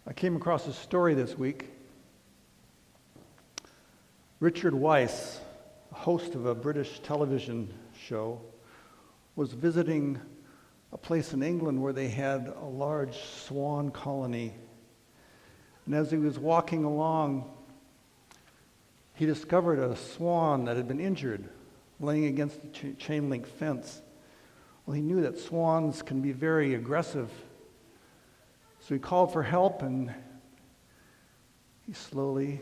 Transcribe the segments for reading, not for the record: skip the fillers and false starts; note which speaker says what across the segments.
Speaker 1: I came across a story this week. Richard Weiss, host of a British television show, was visiting a place in England where they had a large swan colony. And as he was walking along, he discovered a swan that had been injured, laying against the chain link fence. Well, he knew that swans can be very aggressive. So he called for help, and he slowly,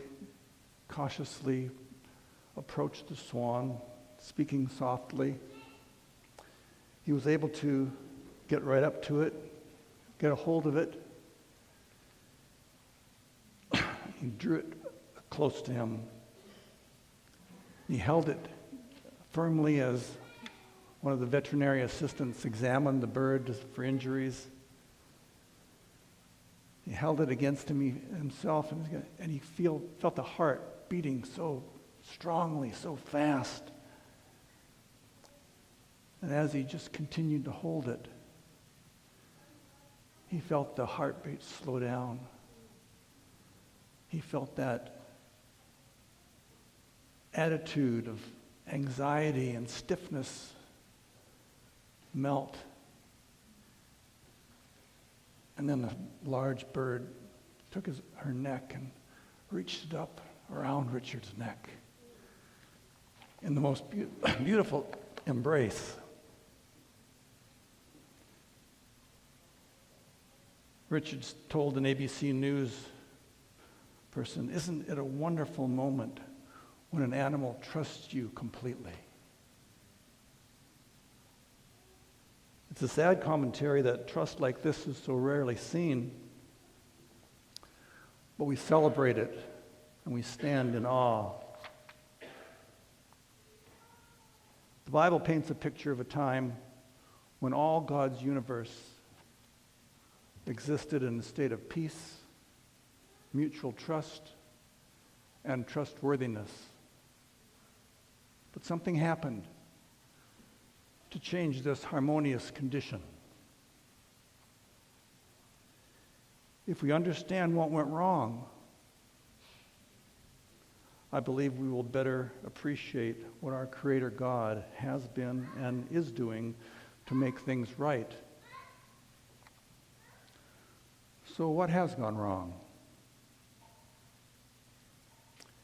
Speaker 1: cautiously approached the swan, speaking softly. He was able to get right up to it, get a hold of it. He drew it close to him. He held it firmly as one of the veterinary assistants examined the bird for injuries. He held it against himself, and he felt the heart beating so strongly, so fast. And as he just continued to hold it, he felt the heartbeat slow down. He felt that attitude of anxiety and stiffness melt. And then the large bird took her neck and reached it up around Richard's neck in the most beautiful embrace. Richard told an ABC News person, "Isn't it a wonderful moment when an animal trusts you completely?" It's a sad commentary that trust like this is so rarely seen, but we celebrate it and we stand in awe. The Bible paints a picture of a time when all God's universe existed in a state of peace, mutual trust, and trustworthiness. But something happened to change this harmonious condition. If we understand what went wrong, I believe we will better appreciate what our Creator God has been and is doing to make things right. So what has gone wrong?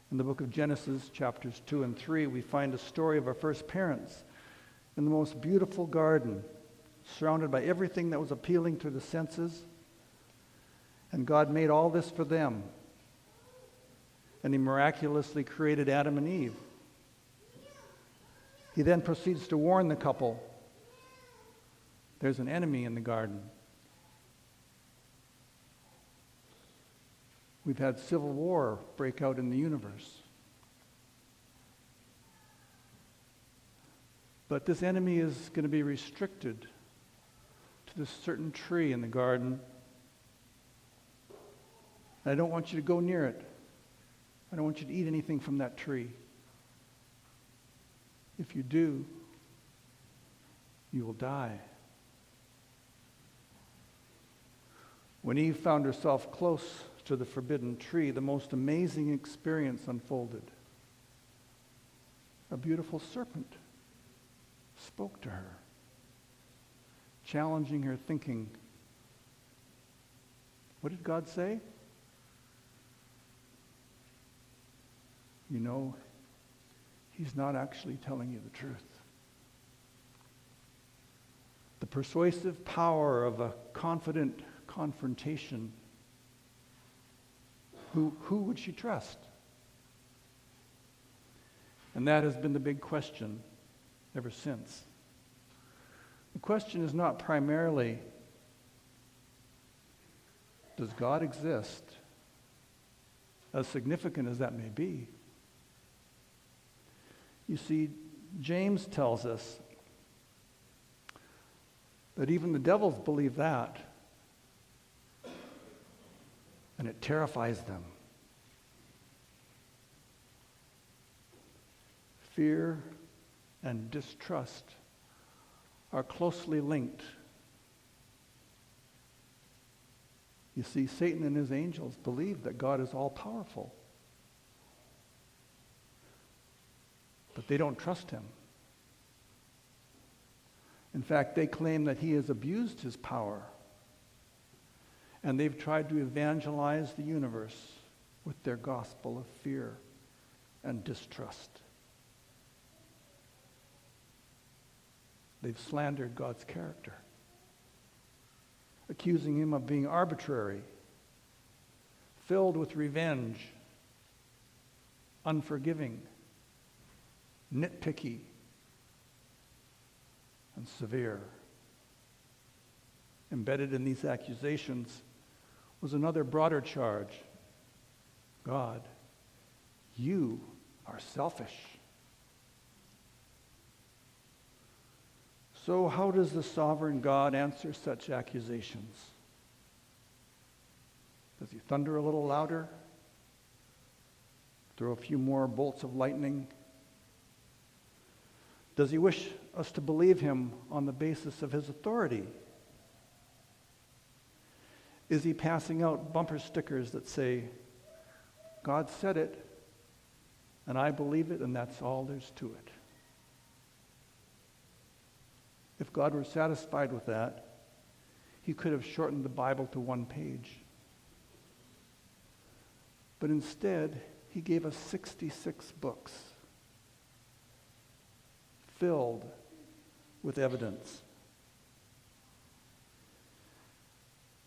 Speaker 1: In the book of Genesis, chapters 2 and 3, we find a story of our first parents in the most beautiful garden, surrounded by everything that was appealing to the senses. And God made all this for them. And He miraculously created Adam and Eve. He then proceeds to warn the couple, there's an enemy in the garden. We've had civil war break out in the universe. But this enemy is going to be restricted to this certain tree in the garden. And I don't want you to go near it. I don't want you to eat anything from that tree. If you do, you will die. When Eve found herself close to the forbidden tree, the most amazing experience unfolded. A beautiful serpent spoke to her, challenging her thinking. What did God say? You know, He's not actually telling you the truth. The persuasive power of a confident confrontation. Who would she trust? And that has been the big question ever since. The question is not primarily, does God exist? As significant as that may be. You see, James tells us that even the devils believe that, and it terrifies them. Fear and distrust are closely linked. You see, Satan and his angels believe that God is all-powerful. But they don't trust him. In fact, they claim that he has abused his power. And they've tried to evangelize the universe with their gospel of fear and distrust. They've slandered God's character, accusing him of being arbitrary, filled with revenge, unforgiving, nitpicky, and severe. Embedded in these accusations was another broader charge. God, you are selfish. So how does the sovereign God answer such accusations? Does he thunder a little louder? Throw a few more bolts of lightning? Does he wish us to believe him on the basis of his authority? Is he passing out bumper stickers that say, God said it, and I believe it, and that's all there's to it? If God were satisfied with that, he could have shortened the Bible to one page. But instead, he gave us 66 books filled with evidence.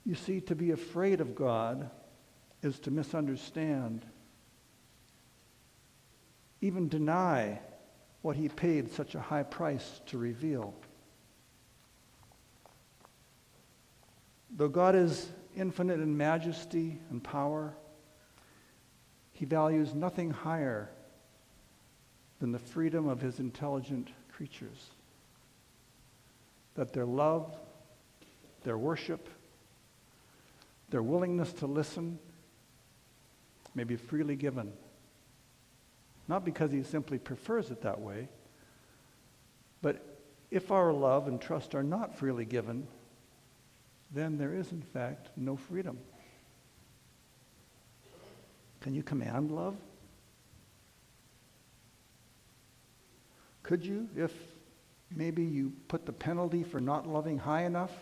Speaker 1: You see, to be afraid of God is to misunderstand, even deny what he paid such a high price to reveal. Though God is infinite in majesty and power, he values nothing higher than the freedom of his intelligent creatures. That their love, their worship, their willingness to listen may be freely given. Not because he simply prefers it that way, but if our love and trust are not freely given, then there is in fact no freedom. Can you command love? Could you, if maybe you put the penalty for not loving high enough?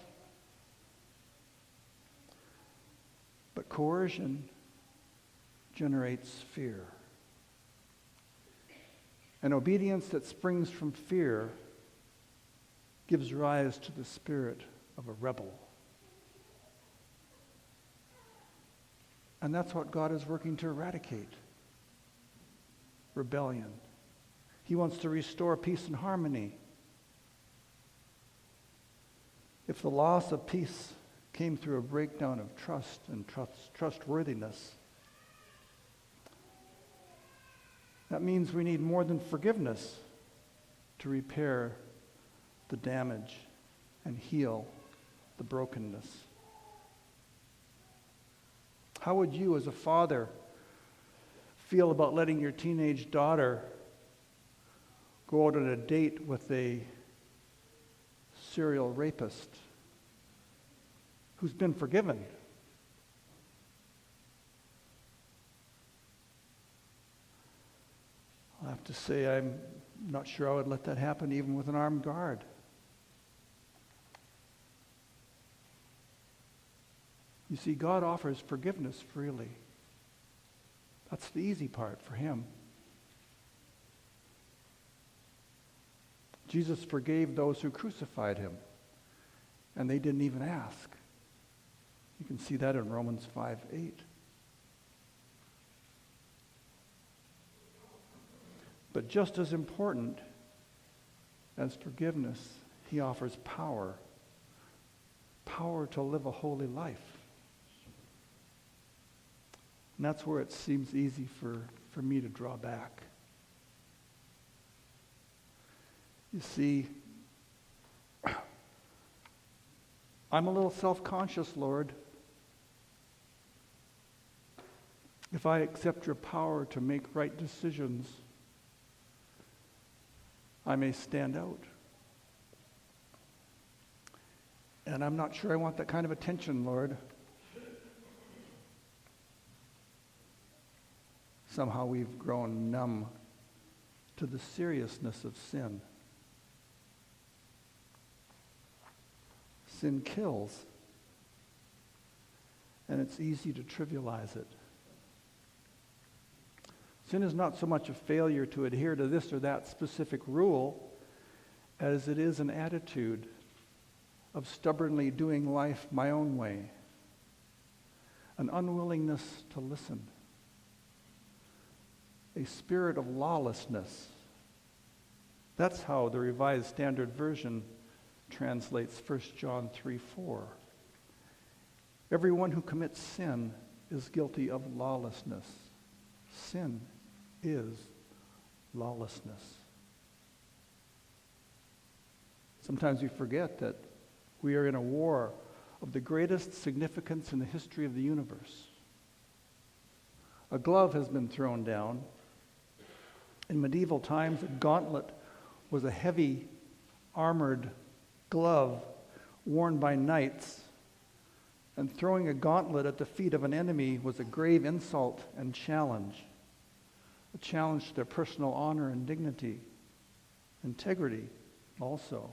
Speaker 1: But coercion generates fear. And obedience that springs from fear gives rise to the spirit of a rebel. And that's what God is working to eradicate. Rebellion. He wants to restore peace and harmony. If the loss of peace came through a breakdown of trust and trustworthiness, that means we need more than forgiveness to repair the damage and heal the brokenness. How would you, as a father, feel about letting your teenage daughter go out on a date with a serial rapist who's been forgiven? I'll have to say I'm not sure I would let that happen even with an armed guard. You see, God offers forgiveness freely. That's the easy part for him. Jesus forgave those who crucified him, and they didn't even ask. You can see that in Romans 5:8. But just as important as forgiveness, he offers power to live a holy life. And that's where it seems easy for me to draw back. You see, I'm a little self-conscious, Lord. If I accept your power to make right decisions, I may stand out. And I'm not sure I want that kind of attention, Lord. somehow we've grown numb to the seriousness of sin. Sin kills, and it's easy to trivialize it. Sin is not so much a failure to adhere to this or that specific rule as it is an attitude of stubbornly doing life my own way, an unwillingness to listen, a spirit of lawlessness. That's how the Revised Standard Version translates 1 John 3:4. Everyone who commits sin is guilty of lawlessness. Sin is lawlessness. Sometimes we forget that we are in a war of the greatest significance in the history of the universe. A glove has been thrown down. In medieval times, a gauntlet was a heavy, armored glove worn by knights, and throwing a gauntlet at the feet of an enemy was a grave insult and challenge, a challenge to their personal honor and dignity, integrity also.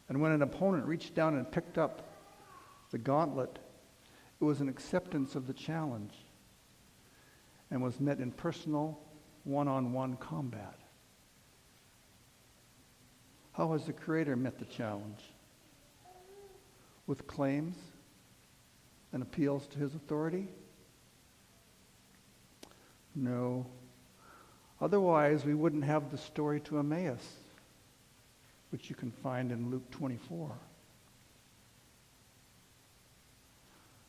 Speaker 1: And when an opponent reached down and picked up the gauntlet, it was an acceptance of the challenge and was met in personal, one-on-one combat. How has the Creator met the challenge? With claims and appeals to his authority? No. Otherwise, we wouldn't have the story to Emmaus, which you can find in Luke 24.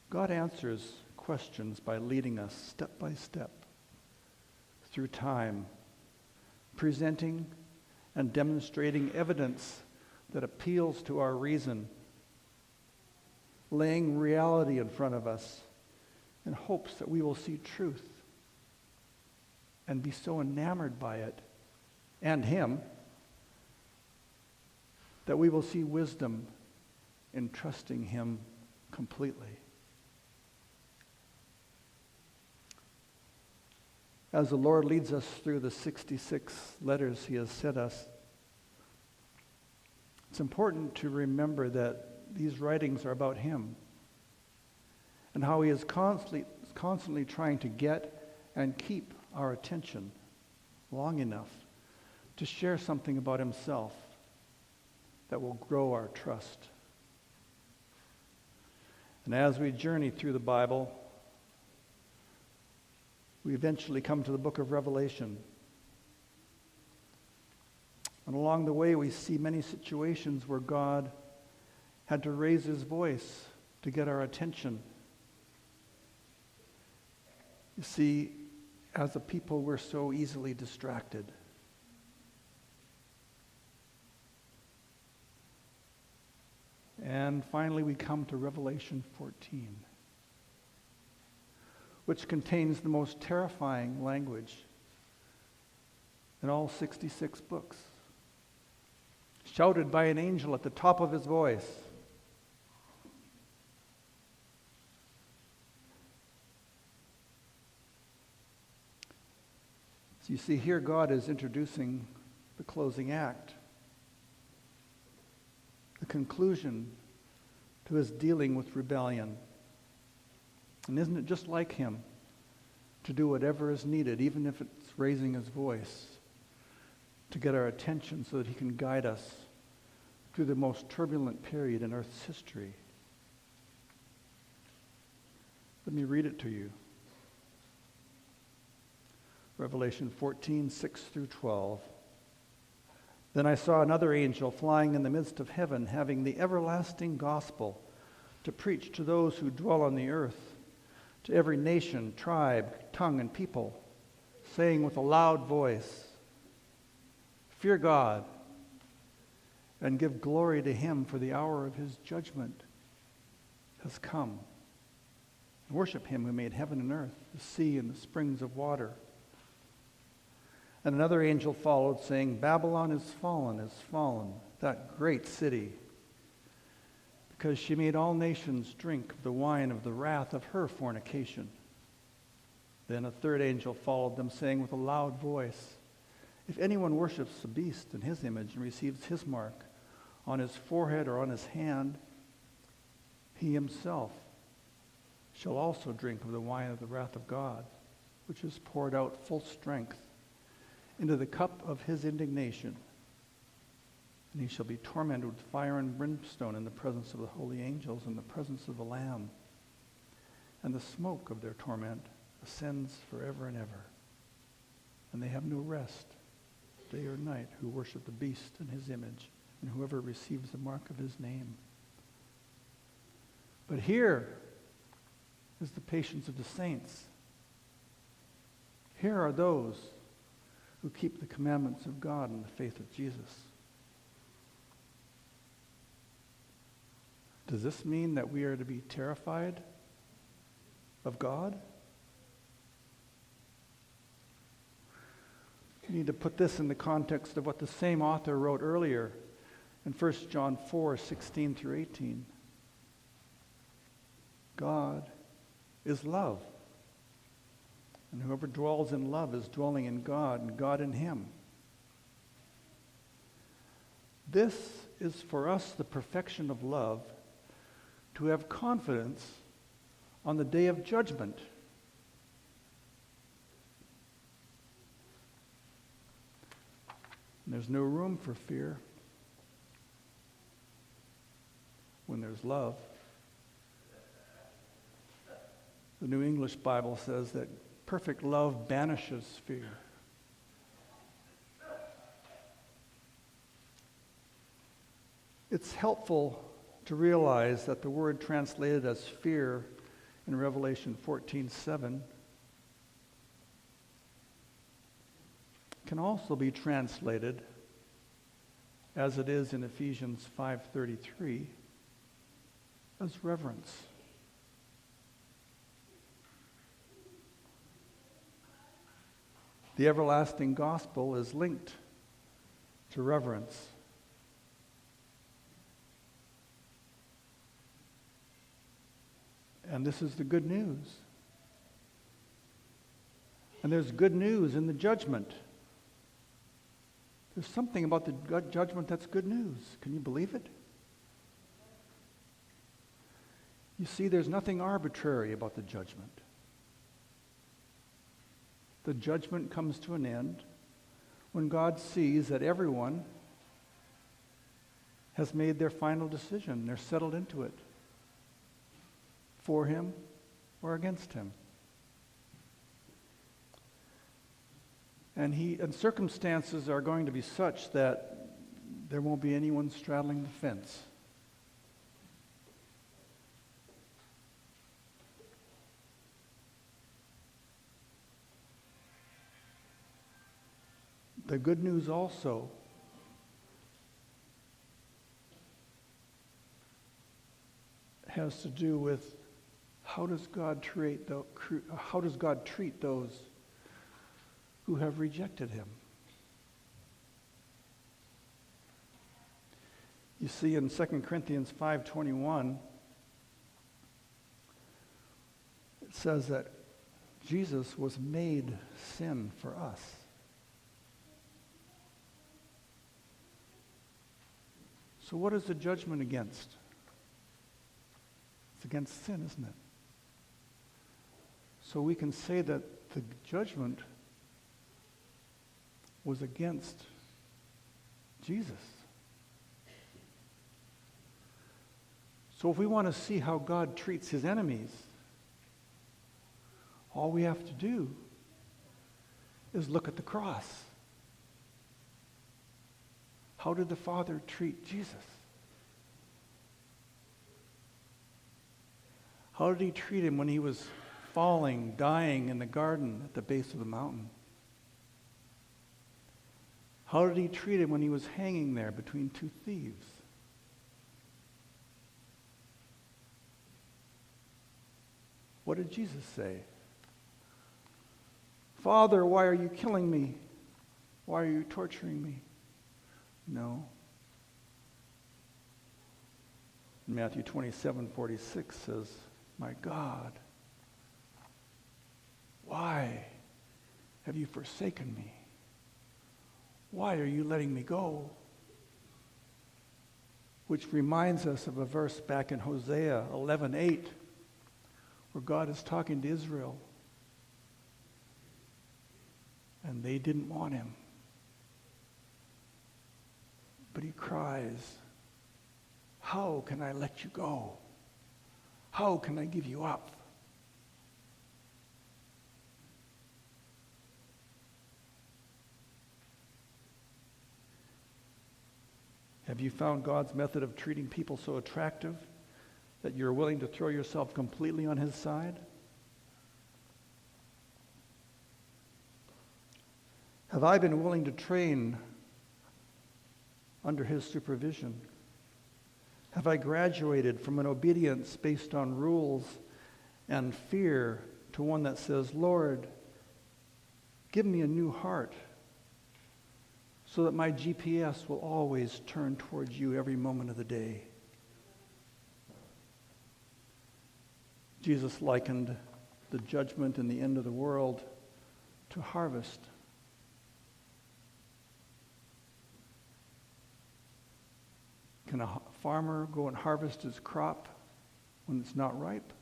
Speaker 1: God answers questions by leading us step by step through time, presenting and demonstrating evidence that appeals to our reason, laying reality in front of us in hopes that we will see truth and be so enamored by it and Him that we will see wisdom in trusting Him completely. As the Lord leads us through the 66 letters He has sent us, it's important to remember that these writings are about Him and how He is constantly trying to get and keep our attention long enough to share something about Himself that will grow our trust. And as we journey through the Bible, we eventually come to the book of Revelation. And along the way, we see many situations where God had to raise His voice to get our attention. You see, as a people, we're so easily distracted. And finally, we come to Revelation 14, which contains the most terrifying language in all 66 books, shouted by an angel at the top of his voice. So you see, here God is introducing the closing act, the conclusion to His dealing with rebellion. And isn't it just like Him to do whatever is needed, even if it's raising His voice, to get our attention so that He can guide us through the most turbulent period in Earth's history? Let me read it to you. Revelation 14, 6 through 12. Then I saw another angel flying in the midst of heaven, having the everlasting gospel to preach to those who dwell on the earth, to every nation, tribe, tongue, and people, saying with a loud voice, "Fear God, and give glory to Him, for the hour of His judgment has come. Worship Him who made heaven and earth, the sea, and the springs of water." And another angel followed, saying, "Babylon is fallen, that great city, because she made all nations drink of the wine of the wrath of her fornication. Then a third angel followed them, saying with a loud voice, "If anyone worships the beast in his image and receives his mark on his forehead or on his hand, he himself shall also drink of the wine of the wrath of God, which is poured out full strength into the cup of his indignation. And he shall be tormented with fire and brimstone in the presence of the holy angels and the presence of the Lamb. And the smoke of their torment ascends forever and ever. And they have no rest, day or night, who worship the beast in his image, and whoever receives the mark of his name." But here is the patience of the saints. Here are those who keep the commandments of God in the faith of Jesus. Does this mean that we are to be terrified of God? We need to put this in the context of what the same author wrote earlier in 1 John 4:16 through 18. God is love, and whoever dwells in love is dwelling in God, and God in him. This is for us the perfection of love, to have confidence on the day of judgment. And there's no room for fear when there's love. The New English Bible says that perfect love banishes fear. It's helpful to realize that the word translated as fear in Revelation 14:7 can also be translated, as it is in Ephesians 5:33, as reverence. The everlasting gospel is linked to reverence. And this is the good news. And there's good news in the judgment. There's something about the judgment that's good news. Can you believe it? You see, there's nothing arbitrary about the judgment. The judgment comes to an end when God sees that everyone has made their final decision. They're settled into it, for him or against him. And circumstances are going to be such that there won't be anyone straddling the fence. The good news also has to do with how does God treat those who have rejected him? You see, in 2 Corinthians 5:21, it says that Jesus was made sin for us. So what is the judgment against? It's against sin, isn't it? So we can say that the judgment was against Jesus. So if we want to see how God treats his enemies, all we have to do is look at the cross. How did the Father treat Jesus? How did he treat him when he was falling, dying in the garden at the base of the mountain? How did he treat him when he was hanging there between two thieves? What did Jesus say? "Father, why are you killing me? Why are you torturing me?" No. Matthew 27:46 says, "My God, Why have you forsaken me? Why are you letting me go? Which reminds us of a verse back in Hosea 11:8, where God is talking to Israel. And they didn't want him. But he cries, how can I let you go? How can I give you up? Have you found God's method of treating people so attractive that you're willing to throw yourself completely on his side? Have I been willing to train under his supervision? Have I graduated from an obedience based on rules and fear to one that says, Lord, give me a new heart so that my GPS will always turn towards you every moment of the day? Jesus likened the judgment and the end of the world to harvest. Can a farmer go and harvest his crop when it's not ripe?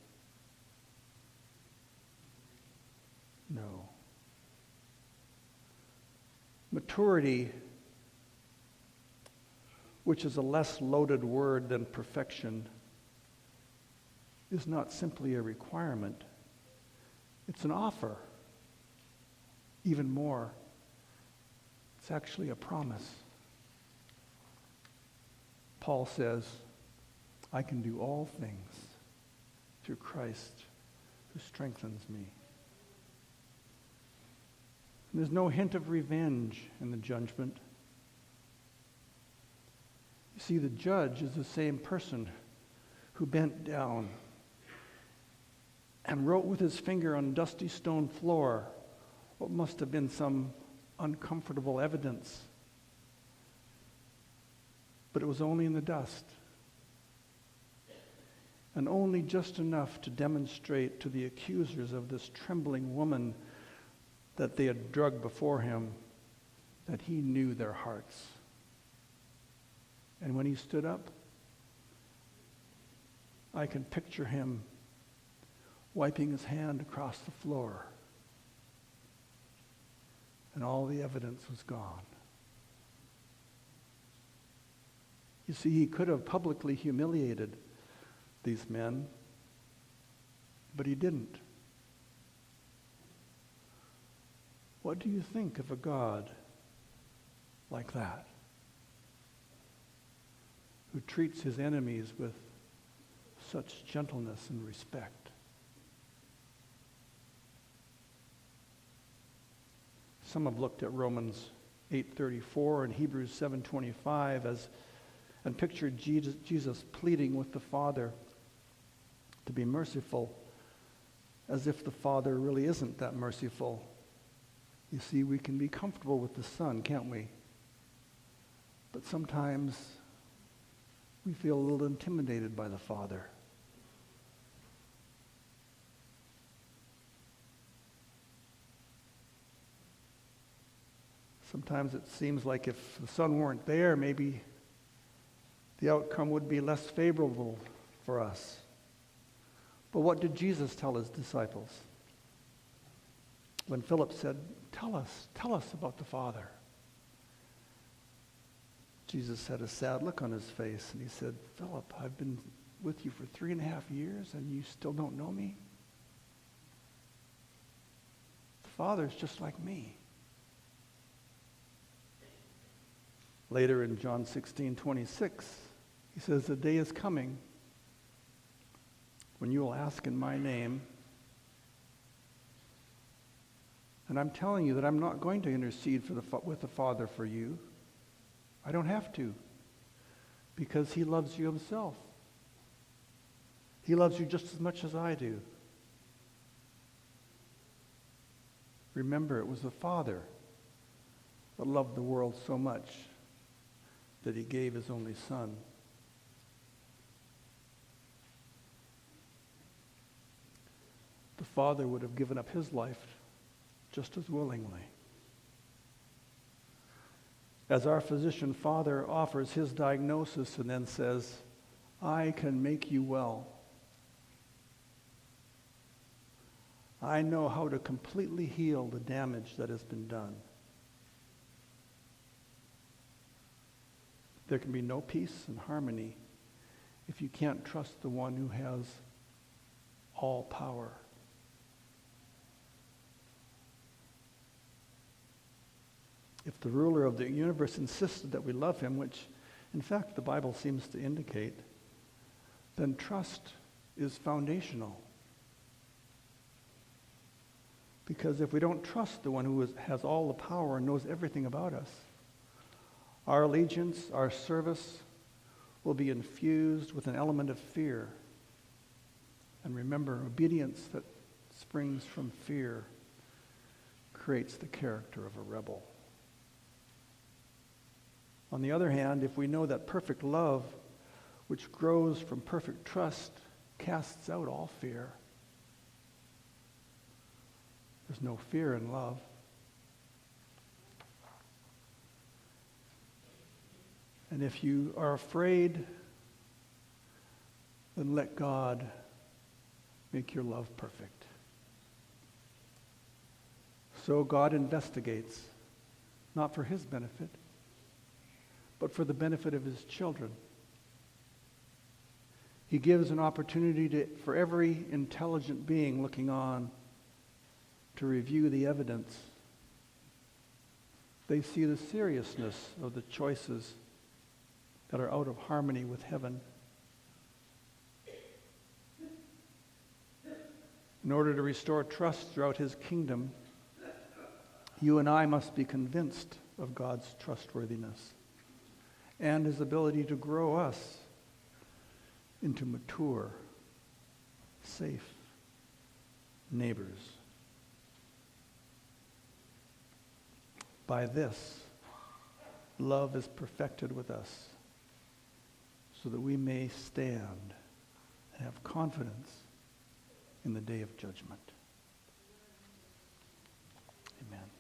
Speaker 1: No. Maturity, which is a less loaded word than perfection, is not simply a requirement. It's an offer. Even more, it's actually a promise. Paul says, I can do all things through Christ who strengthens me. And there's no hint of revenge in the judgment. You see, the judge is the same person who bent down and wrote with his finger on dusty stone floor what must have been some uncomfortable evidence. But it was only in the dust, and only just enough to demonstrate to the accusers of this trembling woman that they had drugged before him that he knew their hearts. And when he stood up, I can picture him wiping his hand across the floor, and all the evidence was gone. You see, he could have publicly humiliated these men, but he didn't. What do you think of a God like that, who treats his enemies with such gentleness and respect? Some have looked at Romans 8:34 and Hebrews 7:25 and pictured Jesus pleading with the Father to be merciful, as if the Father really isn't that merciful. You see, we can be comfortable with the Son, can't we? But sometimes we feel a little intimidated by the Father. Sometimes it seems like if the Son weren't there, maybe the outcome would be less favorable for us. But what did Jesus tell his disciples? When Philip said, tell us about the Father. Jesus had a sad look on his face, and he said, Philip, I've been with you for 3.5 years, and you still don't know me? The Father's just like me. Later in John 16:26, he says, the day is coming when you will ask in my name. And I'm telling you that I'm not going to intercede with the Father for you. I don't have to, because he loves you himself. He loves you just as much as I do. Remember, it was the Father that loved the world so much that he gave his only Son. The the Father would have given up his life just as willingly. As our physician Father offers his diagnosis and then says, I can make you well. I know how to completely heal the damage that has been done. There can be no peace and harmony if you can't trust the one who has all power. If the ruler of the universe insisted that we love him, which in fact the Bible seems to indicate, then trust is foundational. Because if we don't trust the one who has all the power and knows everything about us, our allegiance, our service will be infused with an element of fear. And remember, obedience that springs from fear creates the character of a rebel. On the other hand, if we know that perfect love, which grows from perfect trust, casts out all fear. There's no fear in love. And if you are afraid, then let God make your love perfect. So God investigates, not for his benefit, but for the benefit of his children. He gives an opportunity for every intelligent being looking on to review the evidence. They see the seriousness of the choices that are out of harmony with heaven. In order to restore trust throughout his kingdom, you and I must be convinced of God's trustworthiness and his ability to grow us into mature, safe neighbors. By this, love is perfected with us, so that we may stand and have confidence in the day of judgment. Amen.